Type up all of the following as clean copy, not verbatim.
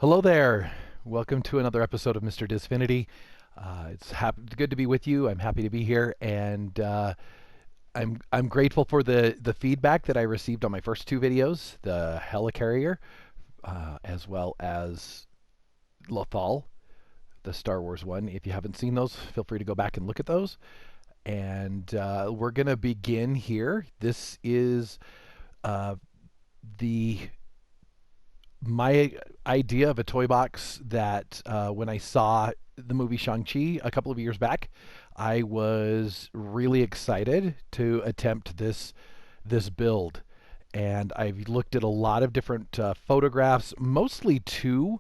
Hello there. Welcome to another episode of Mr. Disfinity. It's good to be with you. I'm happy to be here, and I'm grateful for the feedback that I received on my first two videos, the Helicarrier, as well as Lothal, the Star Wars one. If you haven't seen those, feel free to go back and look at those. And we're gonna begin here. This is uh, the my idea of a toy box that when I saw the movie Shang-Chi a couple of years back, I was really excited to attempt this build. And I've looked at a lot of different photographs, mostly two,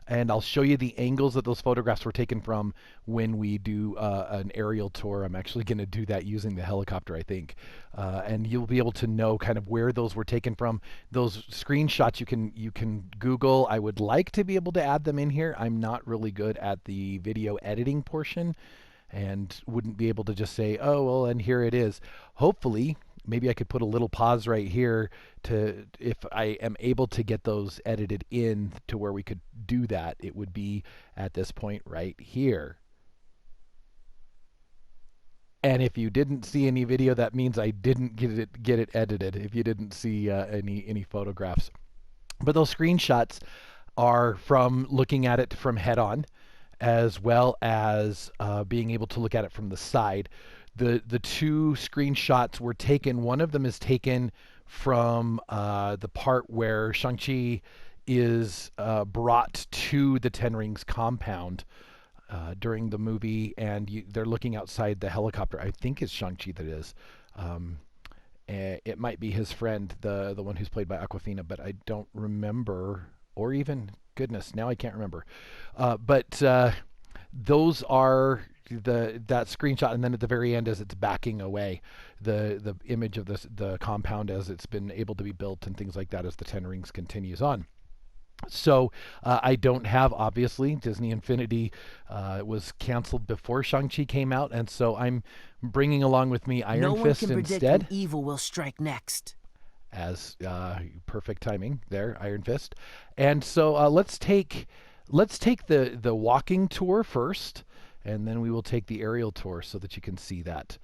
and I'll show you the angles that those photographs were taken from when we do an aerial tour. I'm actually going to do that using the helicopter, I think, and you'll be able to know kind of where those were taken from. Those screenshots you can Google. I would like to be able to add them in here. I'm not really good at the video editing portion, and wouldn't be able to just say, oh, well, and here it is. Hopefully, maybe I could put a little pause right here to, if I am able to get those edited in to where we could do that, it would be at this point right here. And if you didn't see any video, that means I didn't get it edited. If you didn't see any photographs, but those screenshots are from looking at it from head on, as well as being able to look at it from the side. The two screenshots were taken. One of them is taken from the part where Shang-Chi is brought to the Ten Rings compound during the movie, and they're looking outside the helicopter. I think it's Shang-Chi that is. It might be his friend, the one who's played by Aquafina, but I don't remember, or even, goodness, now I can't remember. But those are that screenshot, and then at the very end, as it's backing away, the image of the compound as it's been able to be built and things like that as the Ten Rings continues on. So I don't have, obviously, Disney Infinity was canceled before Shang-Chi came out, and so I'm bringing along with me Iron No one Fist can predict instead. when evil will strike next. As perfect timing there, Iron Fist. And so let's take the walking tour first, and then we will take the aerial tour so that you can see that.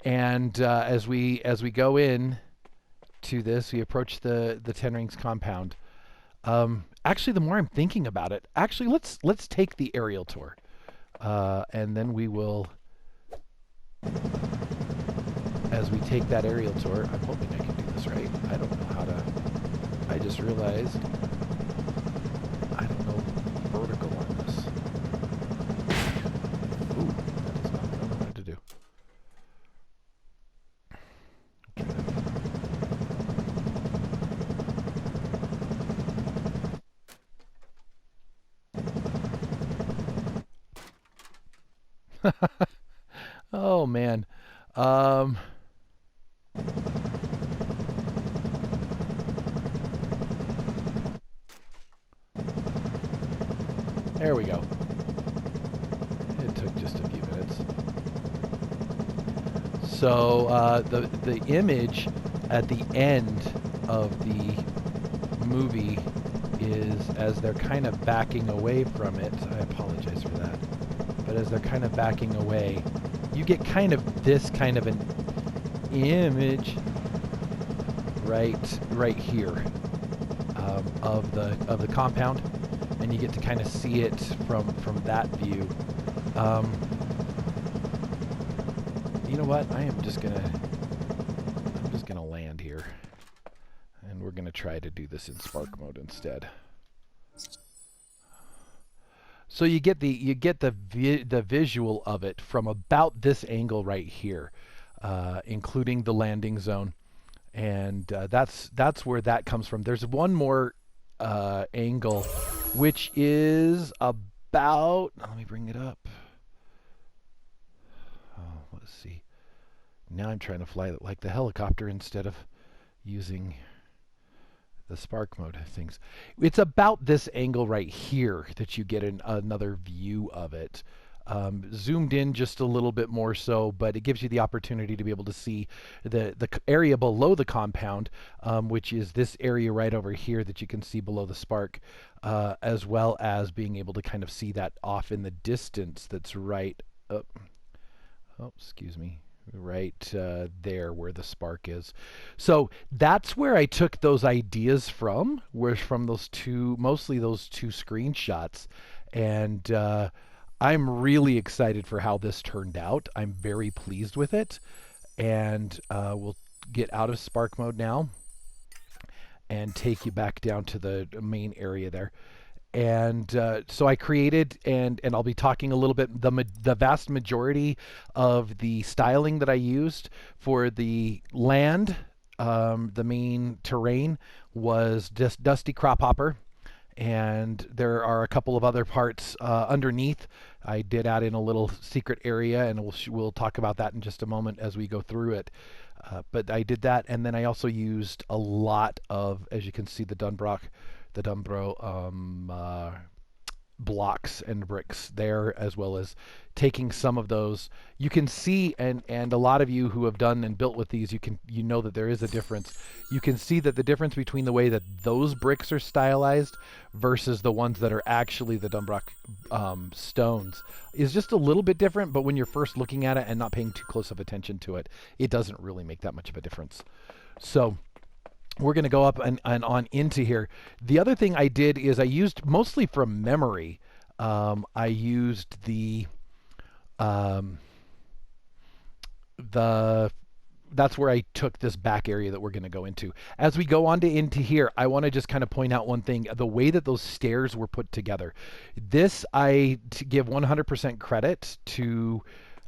And as we go in to this, we approach the Ten Rings compound. Actually, the more I'm thinking about it, actually let's take the aerial tour, and then we will, as we take that aerial tour. I'm hoping I can do this right. I don't know how to. I just realized I don't know vertical on this. Ooh, that is not what I wanted to do. Oh man. Um, there we go. It took just a few minutes. So the image at the end of the movie is as they're kind of backing away from it. I apologize for that. But as they're kind of backing away, you get kind of this kind of an image right here, of the compound, and you get to kind of see it from that view. You know what? I'm just gonna land here, and we're gonna try to do this in spark mode instead. So you get the visual of it from about this angle right here, including the landing zone, and that's where that comes from. There's one more angle, which is about. Let me bring it up. Oh, let's see. Now I'm trying to fly it like the helicopter instead of using the spark mode things. It's about this angle right here that you get another view of it. zoomed in just a little bit more so, but it gives you the opportunity to be able to see the area below the compound, which is this area right over here that you can see below the spark, as well as being able to kind of see that off in the distance that's right up. Oh, excuse me. Right there where the spark is. So that's where I took those ideas from, was from those two, mostly those two screenshots. And I'm really excited for how this turned out. I'm very pleased with it. And we'll get out of spark mode now and take you back down to the main area there. And so I created, and I'll be talking a little bit, the vast majority of the styling that I used for the land, the main terrain, was just Dusty Crop Hopper. And there are a couple of other parts underneath. I did add in a little secret area, and we'll talk about that in just a moment as we go through it. But I did that, and then I also used a lot of, as you can see, the Dunbro blocks and bricks there, as well as taking some of those. You can see, and a lot of you who have done and built with these, you know that there is a difference. You can see that the difference between the way that those bricks are stylized versus the ones that are actually the Dunbrock stones is just a little bit different, but when you're first looking at it and not paying too close of attention to it, it doesn't really make that much of a difference. So we're going to go up and on into here. The other thing I did is I used, mostly from memory, I used that's where I took this back area that we're going to go into. As we go on to into here, I want to just kind of point out one thing: the way that those stairs were put together. This I give 100% credit to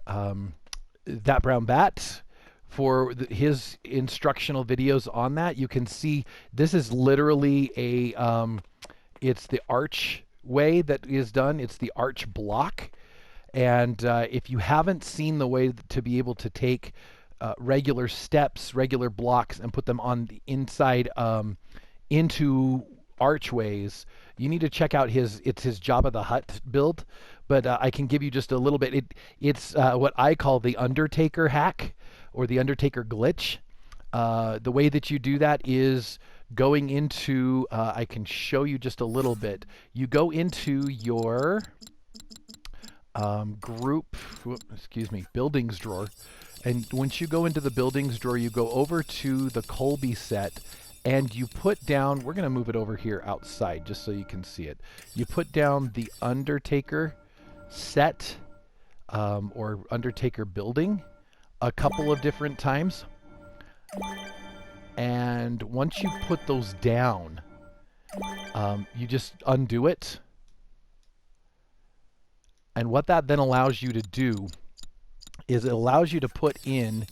that brown bat for his instructional videos on that. You can see this is literally it's the arch way that is done. It's the arch block. And if you haven't seen the way to be able to take regular steps, regular blocks, and put them on the inside into archways, you need to check out his Jabba the Hutt build. But I can give you just a little bit. It's what I call the Undertaker hack, or the Undertaker glitch. The way that you do that is going into, I can show you just a little bit. You go into your buildings drawer. And once you go into the buildings drawer, you go over to the Colby set, and you put down, we're going to move it over here outside just so you can see it. You put down the Undertaker set, or Undertaker building, a couple of different times. And once you put those down, you just undo it. And what that then allows you to do is it allows you to put in,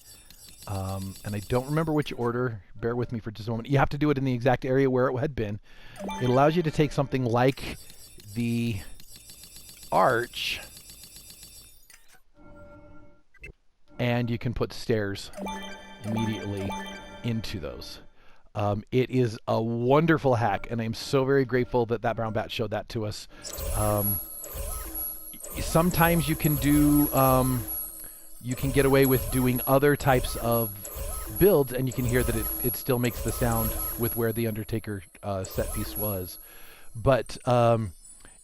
and I don't remember which order, bear with me for just a moment. You have to do it in the exact area where it had been. It allows you to take something like the arch, and you can put stairs immediately into those. It is a wonderful hack, and I'm so very grateful that brown bat showed that to us. Sometimes you can do, you can get away with doing other types of builds, and you can hear that it still makes the sound with where the Undertaker set piece was. But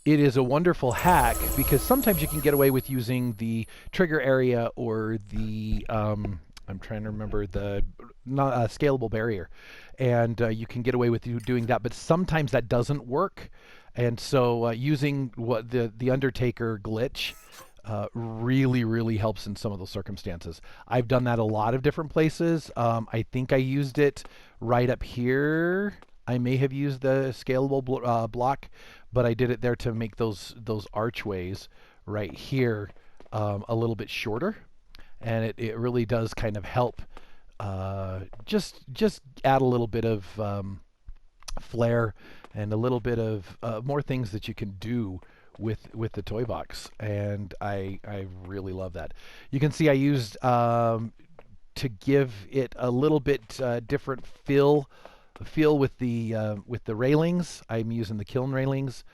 it is a wonderful hack because sometimes you can get away with using the trigger area or the I'm trying to remember the scalable barrier, and you can get away with you doing that. But sometimes that doesn't work, and so using what the Undertaker glitch really helps in some of those circumstances. I've done that a lot of different places. I think I used it right up here. I may have used the scalable block, but I did it there to make those archways right here a little bit shorter, and it really does kind of help just add a little bit of flair and a little bit of more things that you can do with the toy box, and I really love that. You can see I used to give it a little bit different feel with the railings. I'm using the kiln railings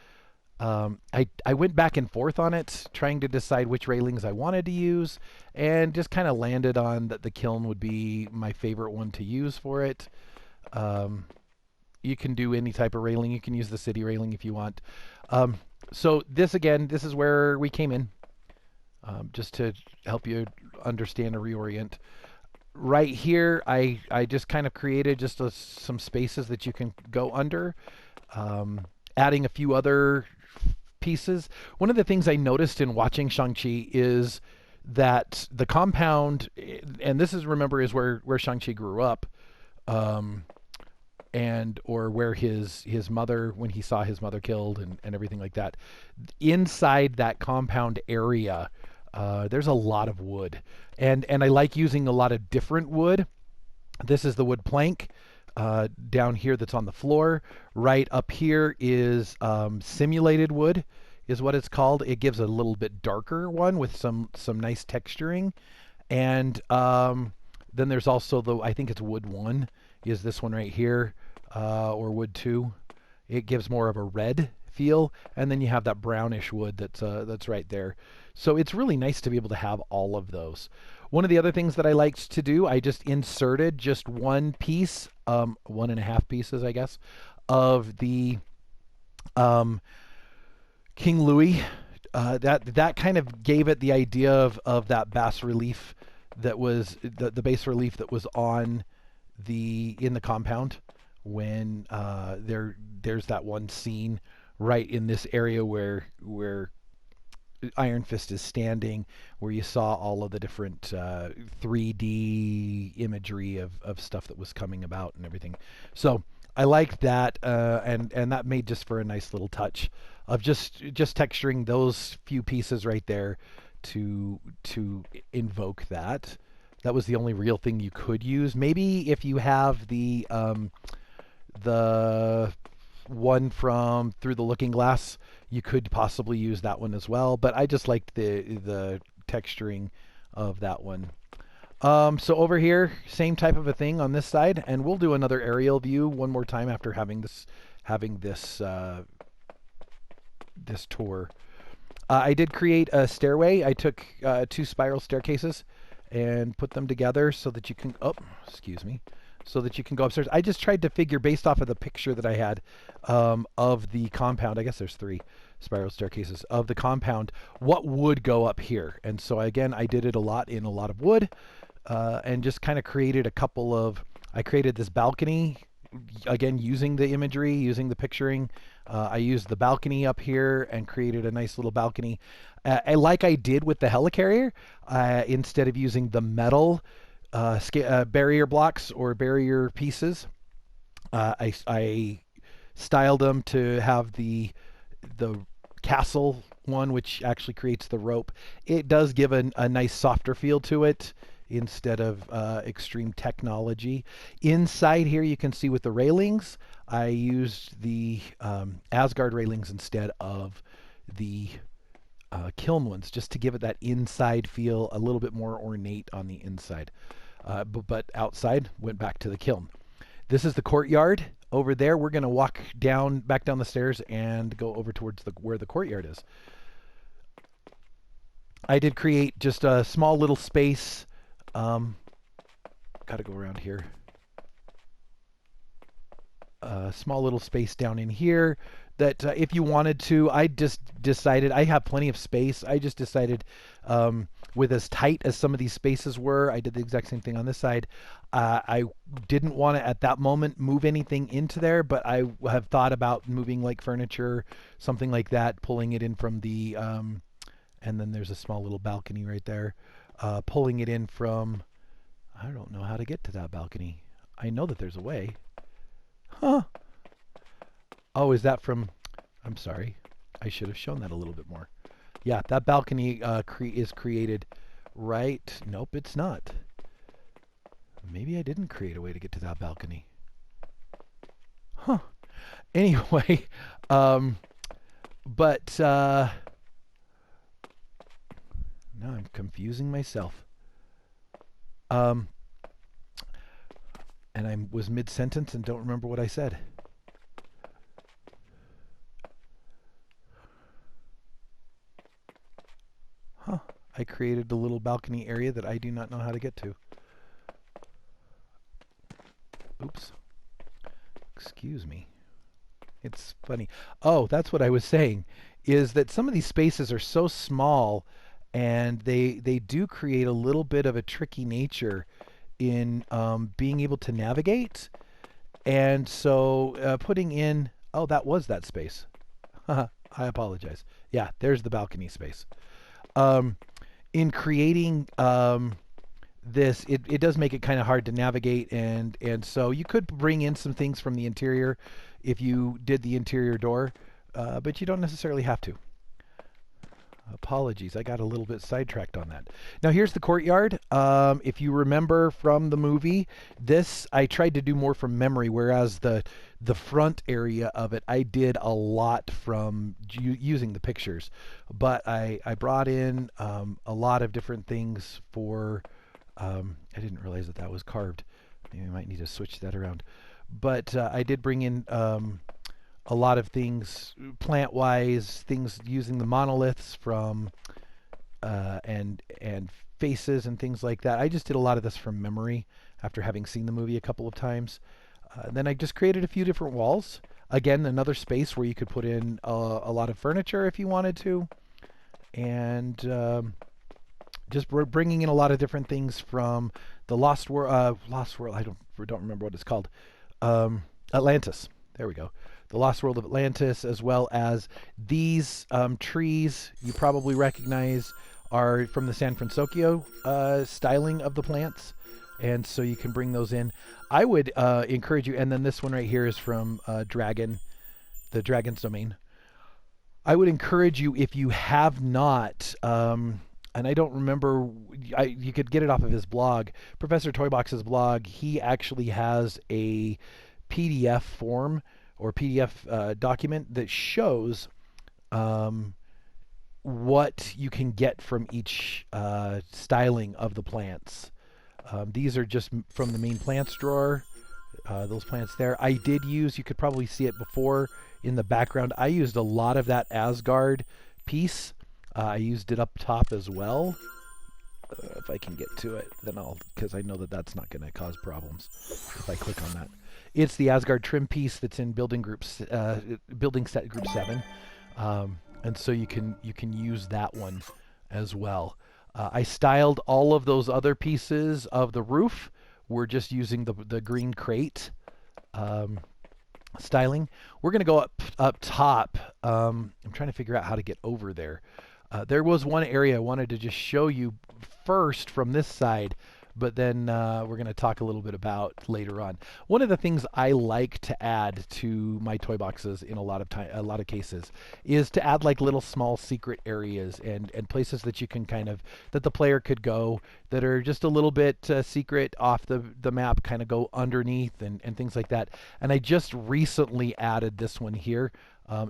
I went back and forth on it, trying to decide which railings I wanted to use, and just kind of landed on that the kiln would be my favorite one to use for it. Um, you can do any type of railing. You can use the city railing if you want. Um, so this again, this is where we came in, just to help you understand or reorient. Right here, I just kind of created just some spaces that you can go under, um, adding a few other pieces. One of the things I noticed in watching Shang-Chi is that the compound, and this is, remember, is where Shang-Chi grew up, um, and or where his mother, when he saw his mother killed, and everything like that. Inside that compound area, there's a lot of wood, and I like using a lot of different wood. This is the wood plank. Down here, that's on the floor. Right up here is simulated wood, is what it's called. It gives a little bit darker one with some nice texturing, and then there's also the, I think it's wood one, is this one right here, or wood two. It gives more of a red feel, and then you have that brownish wood that's right there. So it's really nice to be able to have all of those. One of the other things that I liked to do, I just inserted just one piece, one and a half pieces, I guess, of the um, King Louis. That kind of gave it the idea of that bas relief that was the bas relief that was on the in the compound when there's that one scene right in this area where Iron Fist is standing, where you saw all of the different 3D imagery of stuff that was coming about and everything. So I liked that, and that made just for a nice little touch of just texturing those few pieces right there to invoke that. That was the only real thing you could use. Maybe if you have the one from Through the Looking Glass, you could possibly use that one as well. But I just liked the texturing of that one. So over here, same type of a thing on this side, and we'll do another aerial view one more time after having this tour. I did create a stairway. I took two spiral staircases and put them together so that you can, oh, excuse me, so that you can go upstairs. I just tried to figure, based off of the picture that I had of the compound, I guess there's three spiral staircases of the compound, what would go up here. And so again, I did it a lot in a lot of wood, and just kind of created I created this balcony, again, using the imagery, using the picturing. I used the balcony up here and created a nice little balcony. Like I did with the helicarrier, instead of using the metal barrier blocks or barrier pieces, I styled them to have the castle one, which actually creates the rope. It does give a nice softer feel to it instead of extreme technology. Inside here, you can see with the railings, I used the Asgard railings instead of the kiln ones, just to give it that inside feel, a little bit more ornate on the inside. But outside, went back to the kiln. This is the courtyard. Over there, we're going to walk back down the stairs and go over towards where the courtyard is. I did create just a small little space. Got to go around here. A small little space down in here that if you wanted to, I just decided, I have plenty of space. I just decided, with as tight as some of these spaces were, I did the exact same thing on this side. I didn't want to at that moment move anything into there, but I have thought about moving like furniture, something like that, pulling it in from the, and then there's a small little balcony right there, pulling it in from, I don't know how to get to that balcony. I know that there's a way. Huh. Oh, is that from... I'm sorry. I should have shown that a little bit more. Yeah, that balcony is created right... Nope, it's not. Maybe I didn't create a way to get to that balcony. Huh. Anyway, but now I'm confusing myself. And I was mid-sentence and don't remember what I said. I created a little balcony area that I do not know how to get to. Oops. Excuse me. It's funny. Oh, that's what I was saying, is that some of these spaces are so small and they do create a little bit of a tricky nature in being able to navigate. And so putting in, oh, that was that space. I apologize. Yeah, there's the balcony space. Um, in creating this, it does make it kind of hard to navigate, and so you could bring in some things from the interior if you did the interior door, but you don't necessarily have to. Apologies, I got a little bit sidetracked on that. Now here's the courtyard. If you remember from the movie, this I tried to do more from memory, whereas the front area of it I did a lot from using the pictures. But I brought in a lot of different things for. I didn't realize that that was carved. Maybe I might need to switch that around. But I did bring in a lot of things plant-wise, things using the monoliths from and faces and things like that. I just did a lot of this from memory after having seen the movie a couple of times. Then I just created a few different walls. Again, another space where you could put in a lot of furniture if you wanted to, and just bringing in a lot of different things from the Lost World. Lost World. I don't remember what it's called. Atlantis. There we go. The Lost World of Atlantis, as well as these trees you probably recognize are from the San Francisco styling of the plants, and so you can bring those in. I would encourage you, and then this one right here is from the Dragon's Domain. I would encourage you, if you have not, and I don't remember, you could get it off of his blog, Professor Toybox's blog. He actually has a PDF form or PDF document that shows what you can get from each styling of the plants. These are just from the main plants drawer. Those plants there. I did use, you could probably see it before in the background, I used a lot of that Asgard piece. I used it up top as well. If I can get to it, then because I know that that's not going to cause problems if I click on that. It's the Asgard trim piece that's in building set group 7, and so you can use that one as well. I styled all of those other pieces of the roof. We're just using the green crate styling. We're going to go up top. I'm trying to figure out how to get over there. There was one area I wanted to just show you first from this side, but then we're going to talk a little bit about later on. One of the things I like to add to my toy boxes in a lot of cases is to add like little small secret areas and places that you can that the player could go that are just a little bit secret off the map, kind of go underneath and things like that. And I just recently added this one here.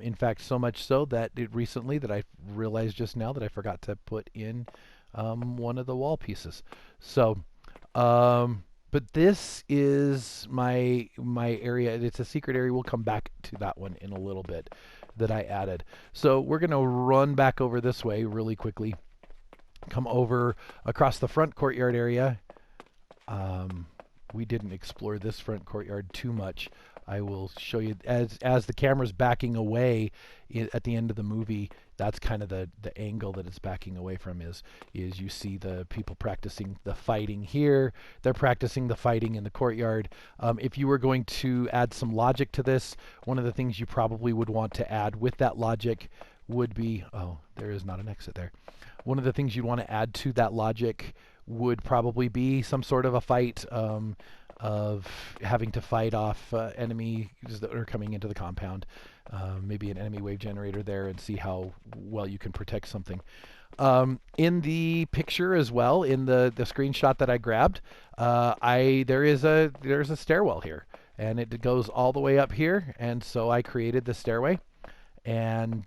In fact, so much so that recently that I realized just now that I forgot to put in one of the wall pieces. So, but this is my area. It's a secret area. We'll come back to that one in a little bit that I added. So we're going to run back over this way really quickly. Come over across the front courtyard area. We didn't explore this front courtyard too much. I will show you as the camera's backing away at the end of the movie. That's kind of the angle that it's backing away from is you see the people practicing the fighting here. They're practicing the fighting in the courtyard. If you were going to add some logic to this, one of the things you probably would want to add with that logic would be, oh, there is not an exit there. One of the things you'd want to add to that logic would probably be some sort of a fight of having to fight off enemies that are coming into the compound. Maybe an enemy wave generator there, and see how well you can protect something. In the picture as well, in the screenshot that I grabbed, there's a stairwell here, and it goes all the way up here, and so I created the stairway, and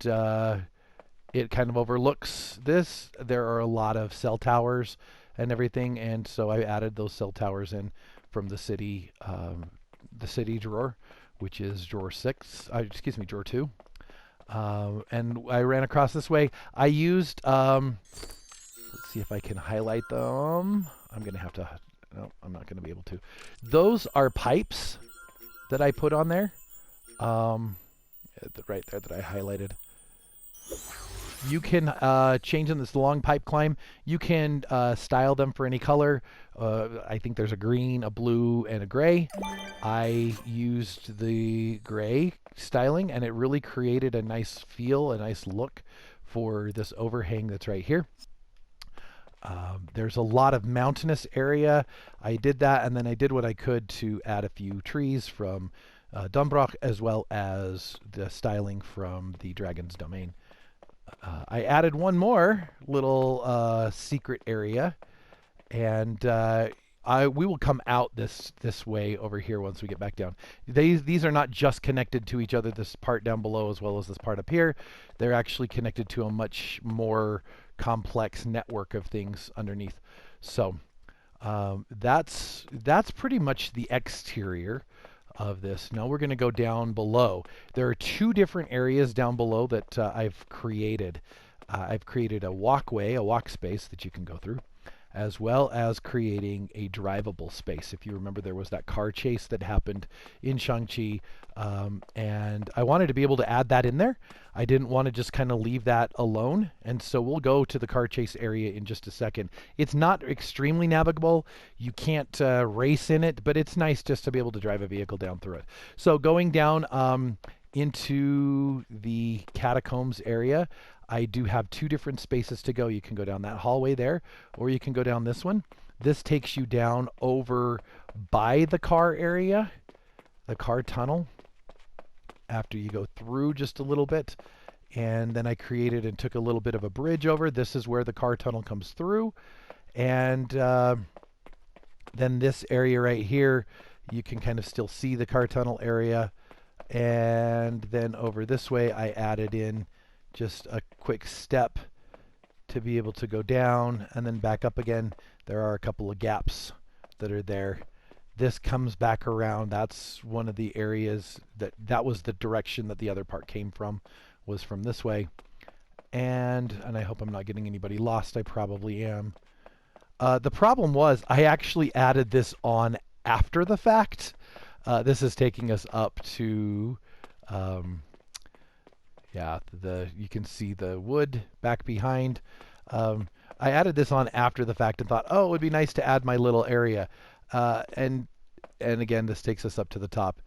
it kind of overlooks this. There are a lot of cell towers and everything, and so I added those cell towers in from the city drawer, which is drawer 6. Drawer 2. And I ran across this way. I used let's see if I can highlight them. I'm going to have to, no, I'm not going to be able to. Those are pipes that I put on there. Right there that I highlighted. You can change them. This long pipe climb. You can style them for any color. I think there's a green, a blue, and a gray. I used the gray styling, and it really created a nice feel, a nice look for this overhang that's right here. There's a lot of mountainous area. I did that, and then I did what I could to add a few trees from Dumbrock, as well as the styling from the Dragon's Domain. I added one more little secret area, and we will come out this way over here once we get back down. These are not just connected to each other, this part down below as well as this part up here. They're actually connected to a much more complex network of things underneath. So that's pretty much the exterior of this. Now we're going to go down below. There are two different areas down below that I've created. I've created a walkway, a walk space that you can go through, as well as creating a drivable space. If you remember, there was that car chase that happened in Shang-Chi, and I wanted to be able to add that in there. I didn't want to just kind of leave that alone, and so we'll go to the car chase area in just a second. It's not extremely navigable. You can't race in it, but it's nice just to be able to drive a vehicle down through it. So going down into the catacombs area, I do have two different spaces to go. You can go down that hallway there, or you can go down this one. This takes you down over by the car area, the car tunnel, after you go through just a little bit. And then I created and took a little bit of a bridge over. This is where the car tunnel comes through. And then this area right here, you can kind of still see the car tunnel area. And then over this way, I added in just a quick step to be able to go down and then back up again. There are a couple of gaps that are there. This comes back around. That's one of the areas that was the direction that the other part came from, was from this way. And I hope I'm not getting anybody lost. I probably am. The problem was I actually added this on after the fact. This is taking us up to, yeah, you can see the wood back behind. I added this on after the fact and thought, oh, it would be nice to add my little area. And again, this takes us up to the top.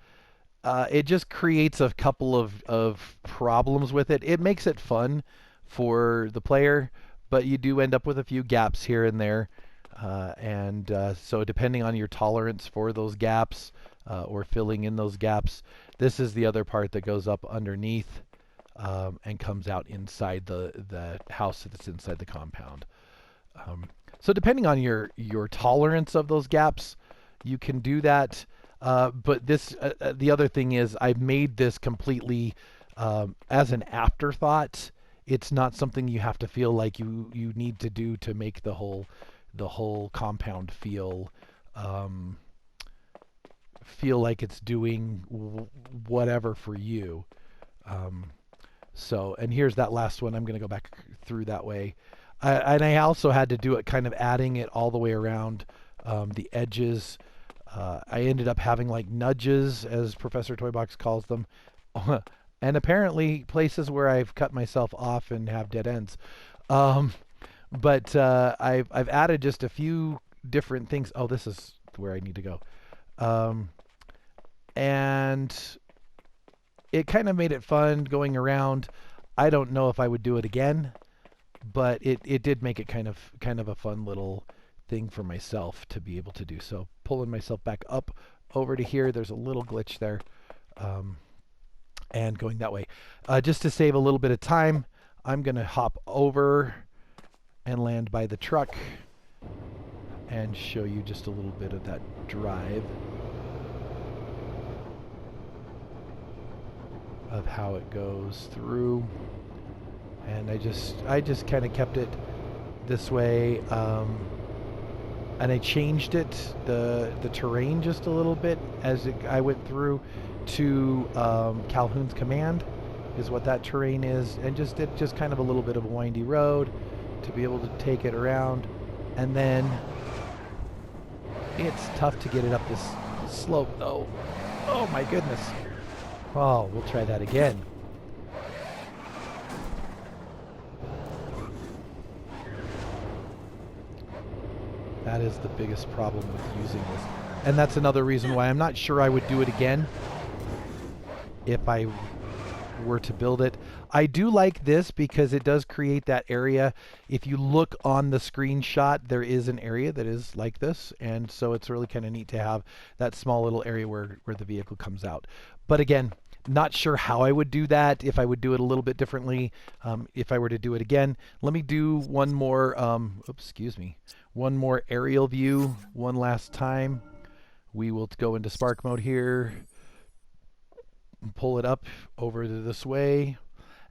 It just creates a couple of problems with it. It makes it fun for the player, but you do end up with a few gaps here and there. So depending on your tolerance for those gaps or filling in those gaps, this is the other part that goes up underneath and comes out inside the house that's inside the compound. So depending on your tolerance of those gaps, you can do that. But this, the other thing is, I've made this completely as an afterthought. It's not something you have to feel like you need to do to make the whole compound feel like it's doing whatever for you. And here's that last one. I'm going to go back through that way. And I also had to do it kind of adding it all the way around the edges. I ended up having like nudges, as Professor Toybox calls them, and apparently places where I've cut myself off and have dead ends. But I've added just a few different things. Oh, this is where I need to go. And it kind of made it fun going around. I don't know if I would do it again, but it did make it kind of a fun little thing for myself to be able to do. So pulling myself back up over to here, there's a little glitch there, and going that way. Just to save a little bit of time, I'm going to hop over and land by the truck and show you just a little bit of that drive of how it goes through. And I just kind of kept it this way, and I changed it, the terrain just a little bit as I went through to Calhoun's Command is what that terrain is, and just kind of a little bit of a windy road to be able to take it around. And then it's tough to get it up this slope though. Oh my goodness. Oh, we'll try that again. That is the biggest problem with using this. And that's another reason why I'm not sure I would do it again if I were to build it. I do like this because it does create that area. If you look on the screenshot, there is an area that is like this, and so it's really kind of neat to have that small little area where the vehicle comes out. But again, not sure how I would do that, if I would do it a little bit differently, if I were to do it again. Let me do one more, one more aerial view one last time. We will go into Spark mode here, pull it up over this way,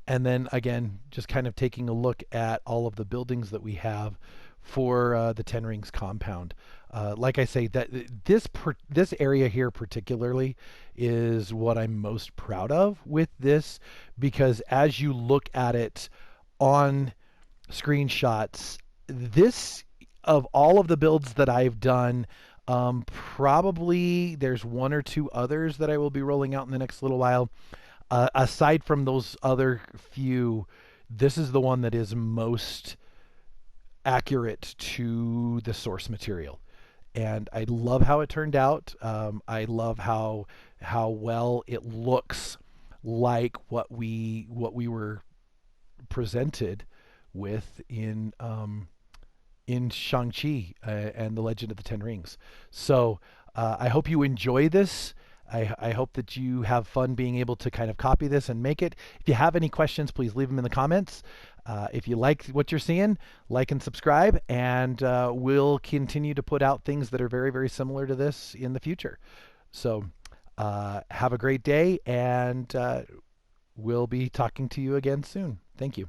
and then again, just kind of taking a look at all of the buildings that we have for the Ten Rings compound. Like I say, that this area here particularly is what I'm most proud of with this, because as you look at it on screenshots, this, of all of the builds that I've done, probably there's one or two others that I will be rolling out in the next little while. Aside from those other few, this is the one that is most accurate to the source material. And I love how it turned out. I love how well it looks like what we were presented with in Shang-Chi and the Legend of the Ten Rings. So I hope you enjoy this. I hope that you have fun being able to kind of copy this and make it. If you have any questions, please leave them in the comments. If you like what you're seeing, like and subscribe, and we'll continue to put out things that are very, very similar to this in the future. So have a great day, and we'll be talking to you again soon. Thank you.